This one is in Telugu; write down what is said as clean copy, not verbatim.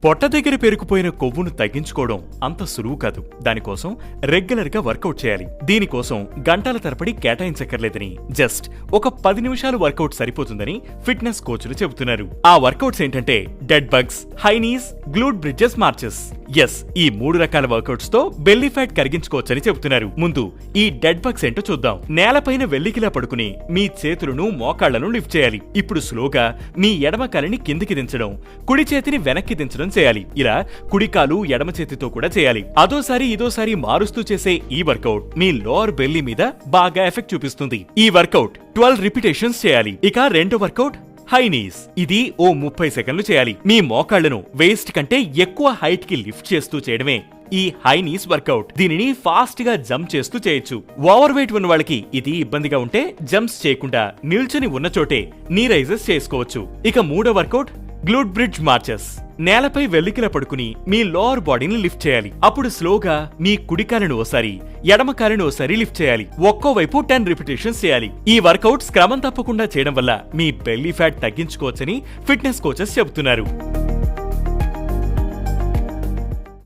పొట్ట దగ్గర పేరుకుపోయిన కొవ్వును తగ్గించుకోవడం అంత సులువు కాదు. దానికోసం రెగ్యులర్ గా వర్కౌట్ చేయాలి. దీనికోసం గంటల తరబడి కేటాయించక్కర్లేదని, జస్ట్ ఒక 10 నిమిషాలు వర్కౌట్ సరిపోతుందని ఫిట్నెస్ కోచ్లు చెబుతున్నారు. ఆ వర్కౌట్స్ ఏంటంటే dead bugs, high knees, glute bridges, marches. Yes, ఈ 3 రకాల వర్కౌట్స్ తో బెల్లీ ఫ్యాట్ కరిగించుకోవచ్చని చెబుతున్నారు. ముందు ఈ డెడ్ బగ్స్ ఏంటో చూద్దాం. నేలపైన వెల్లికిలా పడుకుని మీ చేతులను, మోకాళ్లను లిఫ్ట్ చేయాలి. ఇప్పుడు స్లోగా మీ ఎడమ కాలిని కిందికి దించడం, కుడి చేతిని వెనక్కి దించడం చేయాలి. ఇలా కుడికాలు ఎడమ చేతితో కూడా చేయాలి. అదోసారి ఇదోసారి మారుస్తూ చేసే ఈ వర్కౌట్ మీ లోవర్ బెల్లీ మీద బాగా ఎఫెక్ట్ చూపిస్తుంది. ఈ వర్కౌట్ 12 రిపిటేషన్స్ చేయాలి. ఇక రెండో వర్కౌట్ హై నీస్. ఇది ఓ 30 సెకండ్లు చేయాలి. మీ మోకాళ్లను వేస్ట్ కంటే ఎక్కువ హైట్ కి లిఫ్ట్ చేస్తూ చేయడమే ఈ హై నీస్ వర్కౌట్. దీనిని ఫాస్ట్ గా జంప్ చేస్తూ చేయొచ్చు. ఓవర్ వెయిట్ ఉన్న వాళ్ళకి ఇది ఇబ్బందిగా ఉంటే జంప్స్ చేయకుండా నిల్చొని ఉన్న చోటే నీ రైజెస్ చేసుకోవచ్చు. ఇక మూడో వర్కౌట్ గ్లూట్ బ్రిడ్జ్ మార్చెస్. నేలపై వెల్లికిలా పడుకుని మీ లోవర్ బాడీని లిఫ్ట్ చేయాలి. అప్పుడు స్లోగా మీ కుడికాలను ఓసారి, ఎడమ కాలను ఓసారి లిఫ్ట్ చేయాలి. ఒక్కోవైపు 10 రిపిటేషన్స్ చేయాలి. ఈ వర్కౌట్స్ క్రమం తప్పకుండా చేయడం వల్ల మీ బెల్లీ ఫ్యాట్ తగ్గించుకోవచ్చని ఫిట్నెస్ కోచెస్ చెబుతున్నారు.